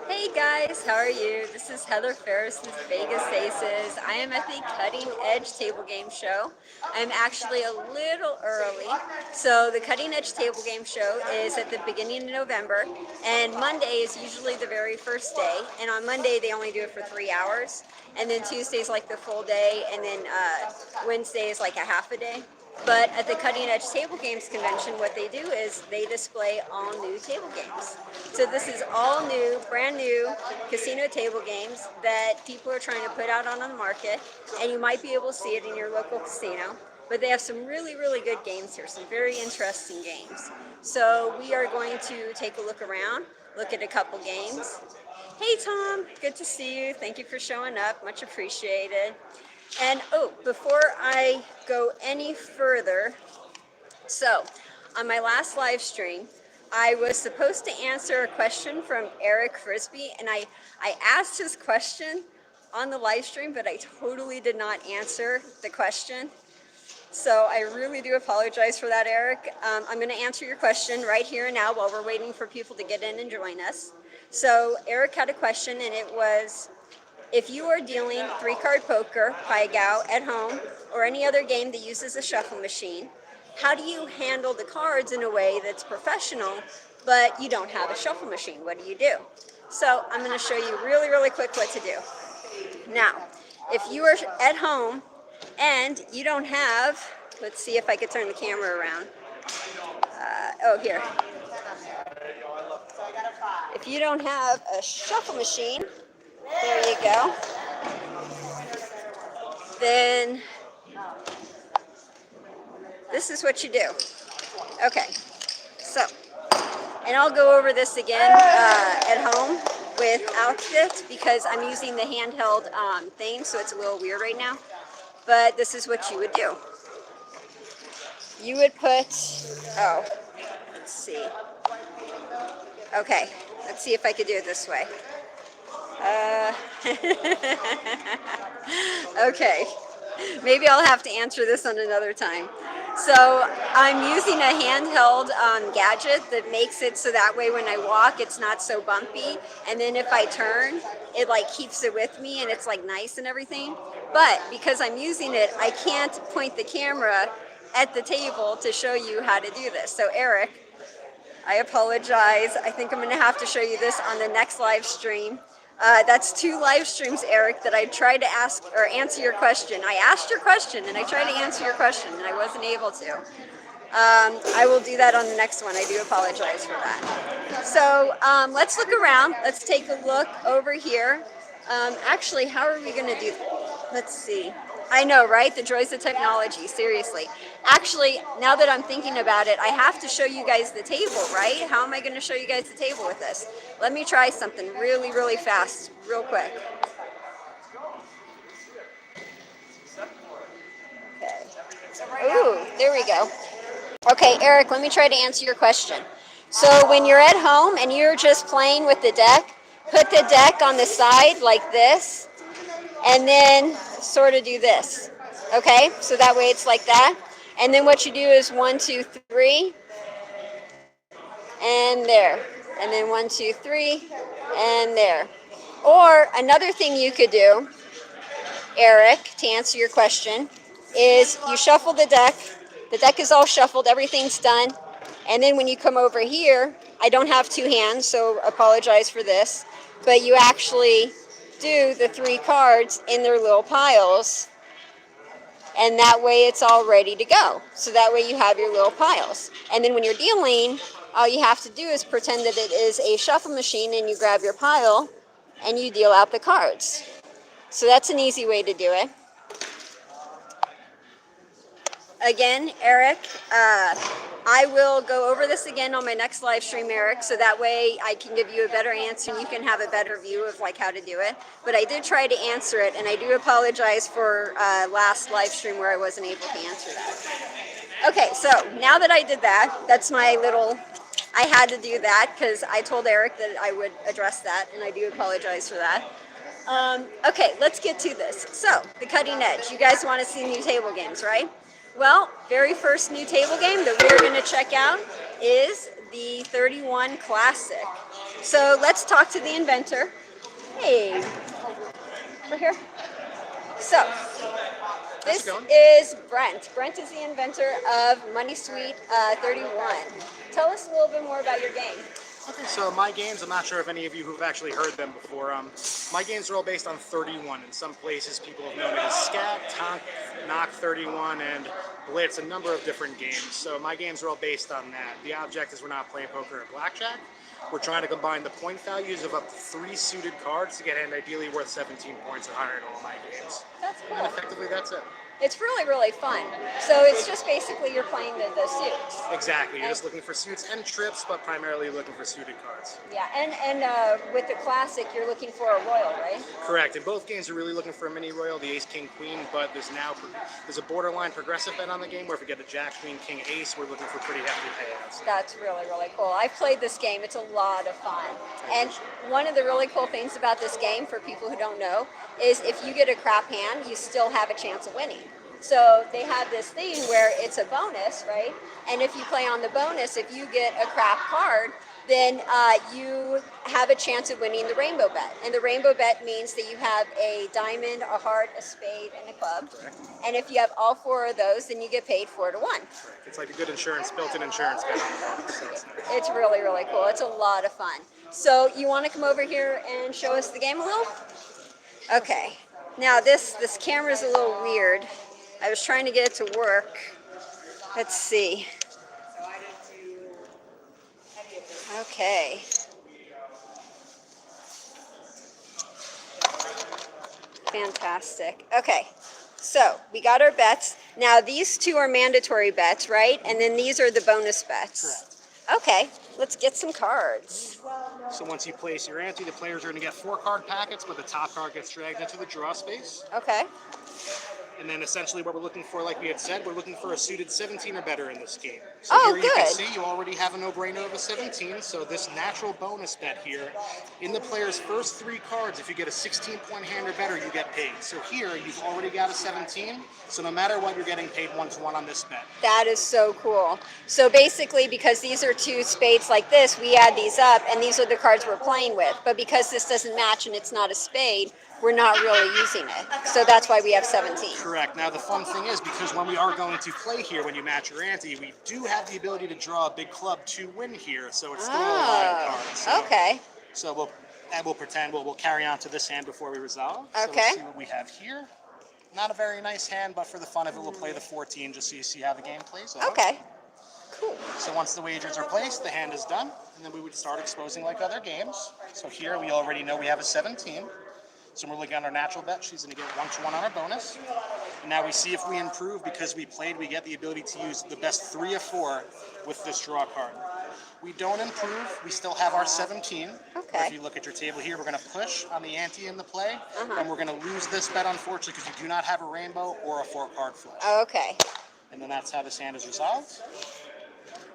Hey guys, how are you? This is Heather Ferris with Vegas Aces. I am at the Cutting Edge Table Game Show. I'm actually a little early. So the Cutting Edge Table Game Show is at the beginning of November, and Monday is usually the very first day. And on Monday they only do it for 3 hours, and then Tuesday's like the full day, and then Wednesday is like a half a day. But at the Cutting Edge Table Games Convention, what they do is they display all new table games. So this is all new, brand new casino table games that people are trying to put out on the market, and you might be able to see it in your local casino. But they have some really, really good games here, some very interesting games. So we are going to take a look around, look at a couple games. Hey Tom, good to see you. Thank you for showing up, much appreciated. And oh, before I go any further, so on my last live stream, I was supposed to answer a question from Eric Frisbee, and I asked his question on the live stream, but I totally did not answer the question. So I really do apologize for that, Eric. I'm going to answer your question right here and now while we're waiting for people to get in and join us. So Eric had a question, and it was, if you are dealing three-card poker, Pai Gow, at home, or any other game that uses a shuffle machine, how do you handle the cards in a way that's professional, but you don't have a shuffle machine? What do you do? So I'm going to show you really, really quick what to do. Now, if you are at home and you don't have, let's see if I could turn the camera around. Here. If you don't have a shuffle machine, there you go. Then this is what you do. Okay, so, and I'll go over this again at home without it because I'm using the handheld thing, so it's a little weird right now. But this is what you would do. You would put, let's see. Okay, let's see if I could do it this way. Okay, maybe I'll have to answer this on another time. So I'm using a handheld gadget that makes it so that way when I walk it's not so bumpy, and then if I turn it like keeps it with me and it's like nice and everything. But because I'm using it, I can't point the camera at the table to show you how to do this. So Eric, I apologize. I think I'm going to have to show you this on the next live stream. That's 2 live streams, Eric, that I tried to ask or answer your question. I asked your question and I tried to answer your question and I wasn't able to. I will do that on the next one. I do apologize for that. So let's look around. Let's take a look over here. Actually, how are we going to do that? Let's see. I know, right? The joys of technology, seriously. Actually, now that I'm thinking about it, I have to show you guys the table, right? How am I going to show you guys the table with this? Let me try something really, really fast, real quick. Okay. Ooh, there we go. Okay, Eric, let me try to answer your question. So when you're at home and you're just playing with the deck, put the deck on the side like this, and then sort of do this. Okay, so that way it's like that. And then what you do is 1, 2, 3, and there. And then 1, 2, 3, and there. Or another thing you could do, Eric, to answer your question, is you shuffle the deck. The deck is all shuffled, everything's done. And then when you come over here, I don't have 2 hands, so apologize for this, but you actually do the 3 cards in their little piles, and that way it's all ready to go. So that way you have your little piles. And then when you're dealing, all you have to do is pretend that it is a shuffle machine and you grab your pile and you deal out the cards. So that's an easy way to do it. Again, Eric, I will go over this again on my next live stream, Eric, so that way I can give you a better answer and you can have a better view of like how to do it. But I did try to answer it, and I do apologize for last live stream where I wasn't able to answer that. Okay, so now that I did that, that's my little, I had to do that because I told Eric that I would address that, and I do apologize for that. Okay, let's get to this. So, the Cutting Edge. You guys want to see new table games, right? Well, very first new table game that we're going to check out is the 31 Classic. So let's talk to the inventor. Hey, we're here. So this is Brent. Brent is the inventor of Money Suite 31. Tell us a little bit more about your game. Okay, so my games, I'm not sure if any of you who've actually heard them before. My games are all based on 31. In some places, people have known it as Scat, Tonk, Knock 31, and Blitz, a number of different games. So my games are all based on that. The object is we're not playing poker or blackjack. We're trying to combine the point values of up to 3 suited cards to get an ideally worth 17 points or higher in all my games. That's cool. And effectively, that's it. It's really, really fun. So it's just basically you're playing the suits. Exactly. You're just looking for suits and trips, but primarily looking for suited cards. Yeah, and with the Classic, you're looking for a royal, right? Correct. In both games, you're really looking for a mini royal, the Ace, King, Queen, but there's a borderline progressive bet on the game where if we get a Jack, Queen, King, Ace, we're looking for pretty hefty payouts. That's really, really cool. I've played this game. It's a lot of fun. And one of the really cool things about this game, for people who don't know, is if you get a crap hand, you still have a chance of winning. So they have this thing where it's a bonus, right? And if you play on the bonus, if you get a crap card, then you have a chance of winning the rainbow bet. And the rainbow bet means that you have a diamond, a heart, a spade, and a club. Correct. And if you have all 4 of those, then you get paid 4 to 1. Correct. It's like a good insurance, built-in insurance bet on the card, so it's nice. It's really, really cool. It's a lot of fun. So you want to come over here and show us the game a little? Okay. Now this camera's a little weird. I was trying to get it to work. Let's see. Okay. Fantastic. Okay. So we got our bets. Now these 2 are mandatory bets, right? And then these are the bonus bets. Correct. Okay. Let's get some cards. So once you place your ante, the players are going to get 4 card packets, but the top card gets dragged into the draw space. Okay. And then essentially what we're looking for, like we had said, we're looking for a suited 17 or better in this game. So Oh, here you can good. see you already have a no-brainer of a 17. So this natural bonus bet here, in the player's first 3 cards, if you get a 16-point hand or better, you get paid. So here you've already got a 17. So no matter what, you're getting paid 1 to 1 on this bet. That is so cool. So basically, because these are 2 spades like this, we add these up, and these are the cards we're playing with. But because this doesn't match and it's not a spade, we're not really using it. So that's why we have 17. Correct. Now the fun thing is, because when we are going to play here, when you match your ante, we do have the ability to draw a big club to win here. So it's still a live card. So, Okay. So we'll pretend we'll carry on to this hand before we resolve. So Okay. let's see what we have here. Not a very nice hand, but for the fun of it, we'll play the 14 just so you see how the game plays out. Okay. Cool. So once the wagers are placed, the hand is done, and then we would start exposing like other games. So here we already know we have a 17. So we're looking at our natural bet. She's going to get 1 to 1 on our bonus. And now we see if we improve because we played, we get the ability to use the best 3 of 4 with this draw card. We don't improve, we still have our 17. Okay. If you look at your table here, we're going to push on the ante in the play, and we're going to lose this bet, unfortunately, because you do not have a rainbow or a 4-card flush. Okay. And then that's how this hand is resolved.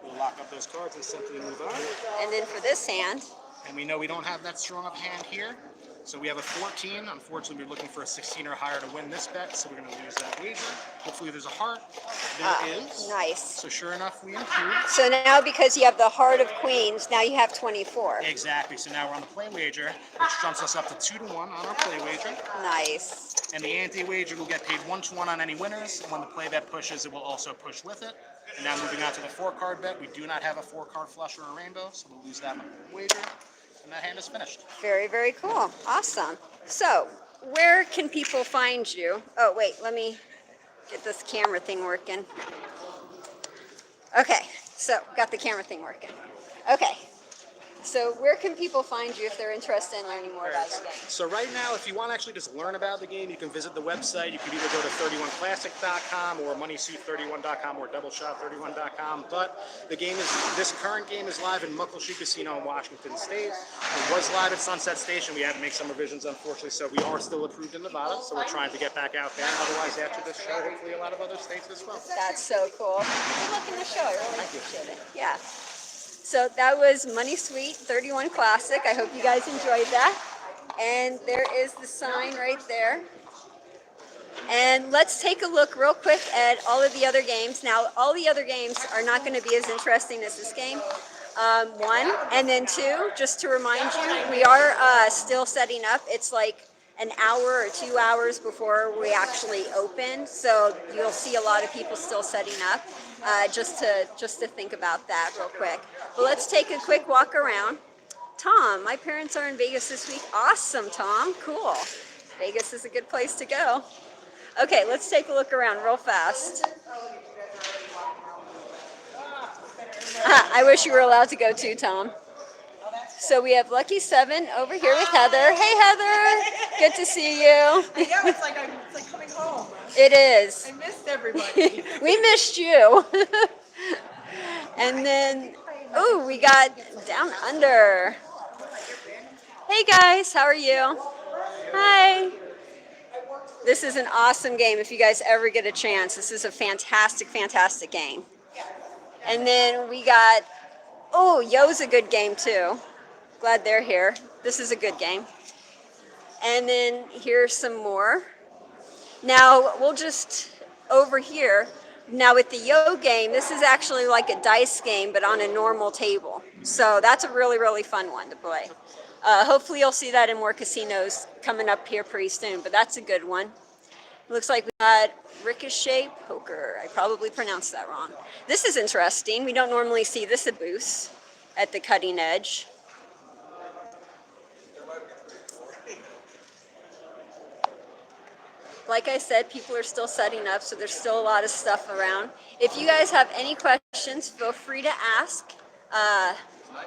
We'll lock up those cards and simply move on. And then for this hand, And we know we don't have that strong of hand here. So we have a 14. Unfortunately, we're looking for a 16 or higher to win this bet, so we're going to lose that wager. Hopefully there's a heart. There is. nice. So sure enough, we improve. So now because you have the heart of queens, now you have 24. Exactly. So now we're on the play wager, which jumps us up to 2 to 1 on our play wager. Nice. And the ante wager will get paid 1 to 1 on any winners. And when the play bet pushes, it will also push with it. And now moving on to the 4-card bet, we do not have a 4-card flush or a rainbow, so we'll lose that wager. And that hand is finished. Very, very cool. Awesome. So, where can people find you? Oh, wait, let me get this camera thing working. Okay, so got the camera thing working. Okay, so where can people find you if they're interested in learning more about the game? So right now, if you want to actually just learn about the game, you can visit the website. You can either go to 31classic.com or moneysuit31.com or doubleshot31.com. But this current game is live in Muckleshoot Casino in Washington State. It was live at Sunset Station. We had to make some revisions, unfortunately, so we are still approved in Nevada. So we're trying to get back out there. Otherwise, after this show, hopefully a lot of other states as well. That's so cool. Good luck in the show. I really appreciate it. Yeah. So that was Money Suite 31 Classic. I hope you guys enjoyed that. And there is the sign right there. And let's take a look real quick at all of the other games. Now, all the other games are not going to be as interesting as this game. One, and then two, just to remind you, we are still setting up. It's like an hour or 2 hours before we actually open, so you'll see a lot of people still setting up. Just to think about that real quick. But let's take a quick walk around. Tom, my parents are in Vegas this week. Awesome, Tom. Cool. Vegas is a good place to go. Okay, let's take a look around real fast. I wish you were allowed to go too, Tom. So we have Lucky 7 over here with Heather. Hey, Heather. Good to see you. I know, it's like coming home. It is. I missed everybody. We missed you. And then, oh, we got Down Under. Hey, guys. How are you? Hi. This is an awesome game if you guys ever get a chance. This is a fantastic, fantastic game. And then we got, oh, Yo's a good game too. Glad they're here. This is a good game. And then here's some more. Now we'll just, over here, now with the Yo game, this is actually like a dice game, but on a normal table. So that's a really, really fun one to play. Hopefully you'll see that in more casinos coming up here pretty soon, but that's a good one. Looks like we got Ricochet Poker. I probably pronounced that wrong. This is interesting. We don't normally see this at booths at the Cutting Edge. Like I said, people are still setting up, so there's still a lot of stuff around. If you guys have any questions, feel free to ask.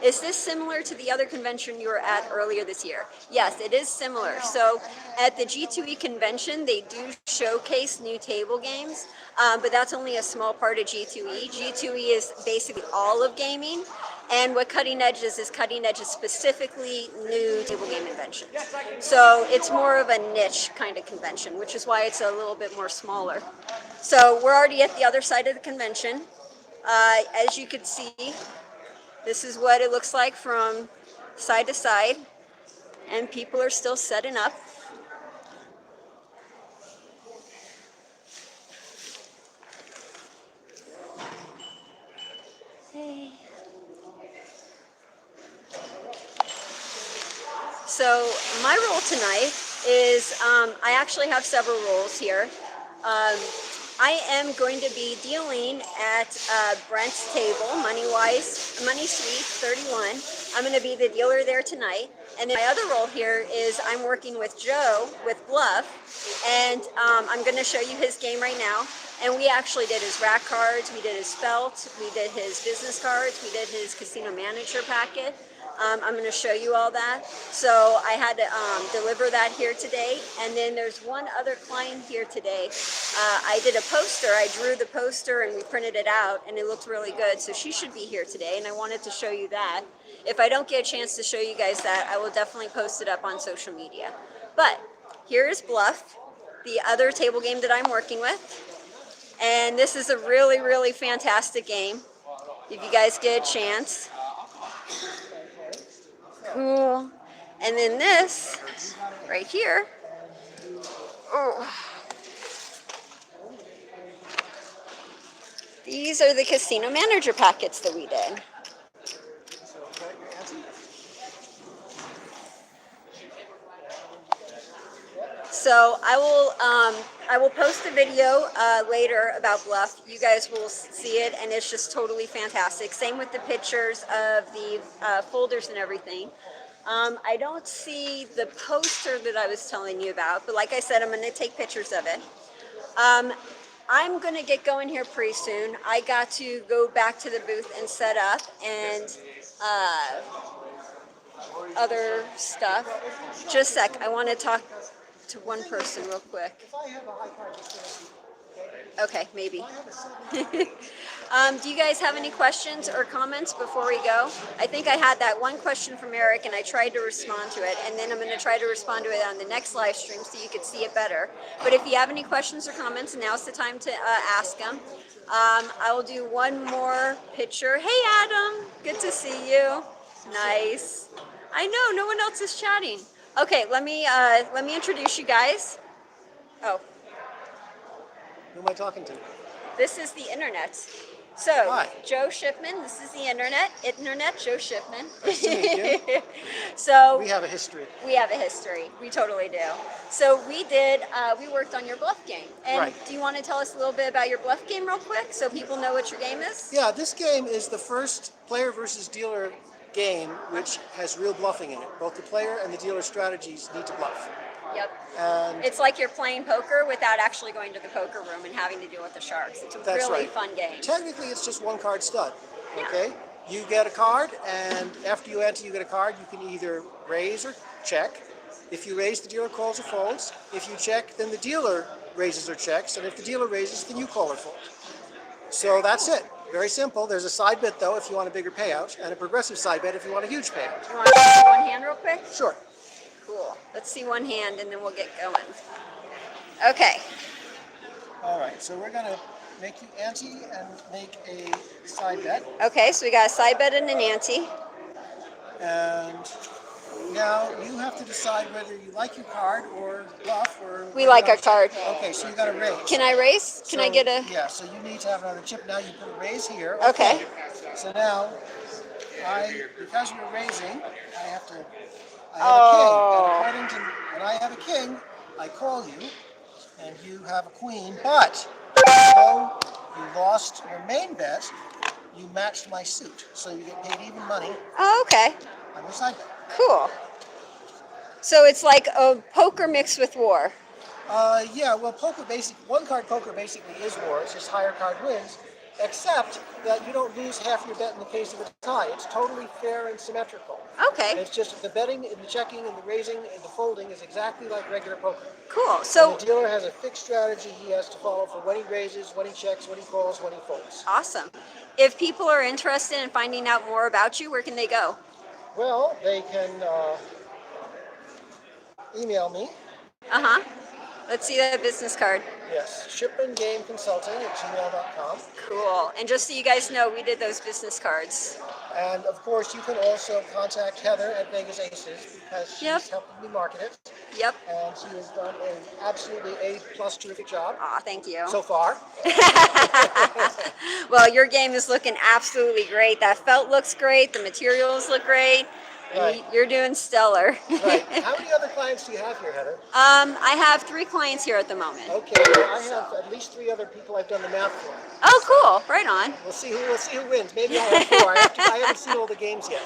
Is this similar to the other convention you were at earlier this year? Yes, it is similar. So at the G2E convention, they do showcase new table games, but that's only a small part of G2E. G2E is basically all of gaming, and what Cutting Edge is Cutting Edge is specifically new table game inventions. So it's more of a niche kind of convention, which is why it's a little bit more smaller. So we're already at the other side of the convention. As you can see, this is what it looks like from side to side, and people are still setting up. Hey. So my role tonight is, I actually have several roles here. I am going to be dealing at Brent's table, Money Suite 31. I'm going to be the dealer there tonight. And then my other role here is I'm working with Joe with Bluff, and I'm going to show you his game right now. And we actually did his rack cards, we did his felt, we did his business cards, we did his casino manager packet. I'm going to show you all that. So I had to deliver that here today. And then there's one other client here today. I did a poster. I drew the poster and we printed it out, and it looked really good. So she should be here today, and I wanted to show you that. If I don't get a chance to show you guys that, I will definitely post it up on social media. But here is Bluff, the other table game that I'm working with. And this is a really, really fantastic game if you guys get a chance. Cool. And then this right here. Oh. These are the casino manager packets that we did. So I will post a video later about Bluff. You guys will see it, and it's just totally fantastic. Same with the pictures of the folders and everything. I don't see the poster that I was telling you about, but like I said, I'm going to take pictures of it. I'm going to get going here pretty soon. I got to go back to the booth and set up and other stuff. Just a sec. I want to talk to one person real quick. Okay, maybe. Do you guys have any questions or comments before we go? I think I had that one question from Eric, and I tried to respond to it, and then I'm going to try to respond to it on the next live stream so you can see it better. But if you have any questions or comments, now's the time to ask them. I will do one more picture. Hey, Adam. Good to see you. Nice. I know, no one else is chatting. Okay, let me introduce you guys. Oh. Who am I talking to? This is the internet. So, Hi. Joe Shipman, this is the Internet Joe Shipman. Nice to meet you. So, We have a history. we have a history. We totally do. So, we worked on your bluff game. And Right. do you want to tell us a little bit about your bluff game real quick so people know what your game is? Yeah, this game is the first player versus dealer game which has real bluffing in it. Both the player and the dealer strategies need to bluff. Yep. And It's like you're playing poker without actually going to the poker room and having to deal with the sharks. It's a that's really right. fun game. Technically, it's just one card stud. Yeah. Okay? You get a card, and after you enter, you get a card. You can either raise or check. If you raise, the dealer calls or folds. If you check, then the dealer raises or checks. And if the dealer raises, then you call or fold. So that's it. Very simple. There's a side bet, though, if you want a bigger payout, and a progressive side bet if you want a huge payout. You want to see one hand real quick? Sure. Cool. Let's see one hand and then we'll get going. Okay. All right, so we're going to make you ante and make a side bet. Okay, so we got a side bet and an ante. And now you have to decide whether you like your card or bluff or. We like our card. Okay, so you got to raise. Can I raise? Can I So, get a... Yeah, so you need to have another chip. Now you put a raise here. Okay. So now, because you're raising, I have a Oh. king. And according to when I have a king, I call you, and you have a queen. But although you lost your main bet, you matched my suit, so you get paid even money Oh, okay. on your side bet. Cool. So it's like a poker mixed with war. Yeah, well, one card poker basically is war. It's just higher card wins, except that you don't lose half your bet in the case of a tie. It's totally fair and symmetrical. Okay. It's just the betting and the checking and the raising and the folding is exactly like regular poker. Cool. And So, the dealer has a fixed strategy he has to follow for when he raises, when he checks, when he calls, when he folds. awesome. If people are interested in finding out more about you, where can they go? Well, they can email me. Uh-huh. Let's see that business card. Yes, shipmangameconsulting@gmail.com. Cool. And just so you guys know, we did those business cards. And of course, you can also contact Heather at Vegas Aces because she's Yep. helping me market it. Yep. And she has done an absolutely A+ terrific job Aw, thank you. so far. Well, your game is looking absolutely great. That felt looks great. The materials look great. And Right. you're doing stellar. Right. How many other clients do you have here, Heather? I have 3 clients here at the moment. Okay, well, I have at least 3 other people I've done the math for. Oh, cool. Right on. We'll see who wins. Maybe I'll have 4. I haven't seen all the games yet.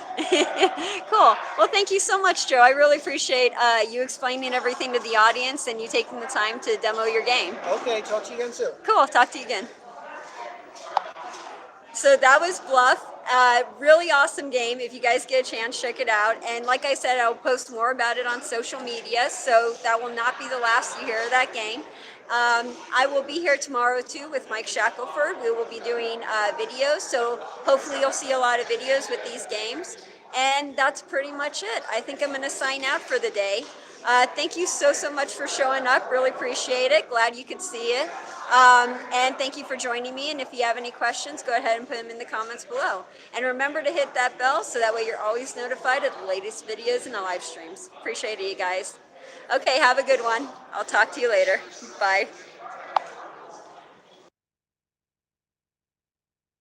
Cool. Well, thank you so much, Joe. I really appreciate you explaining everything to the audience and you taking the time to demo your game. Okay, talk to you again soon. Cool. Talk to you again. So that was Bluff. Really awesome game. If you guys get a chance, check it out. And like I said, I'll post more about it on social media, so that will not be the last you hear of that game. I will be here tomorrow too with Mike Shackelford. We will be doing videos, so hopefully you'll see a lot of videos with these games. And that's pretty much it. I think I'm going to sign out for the day. Thank you so much for showing up. Really appreciate it. Glad you could see it. And thank you for joining me. And if you have any questions, go ahead and put them in the comments below. And remember to hit that bell so that way you're always notified of the latest videos and the live streams. Appreciate it, you guys. Okay, have a good one. I'll talk to you later. Bye.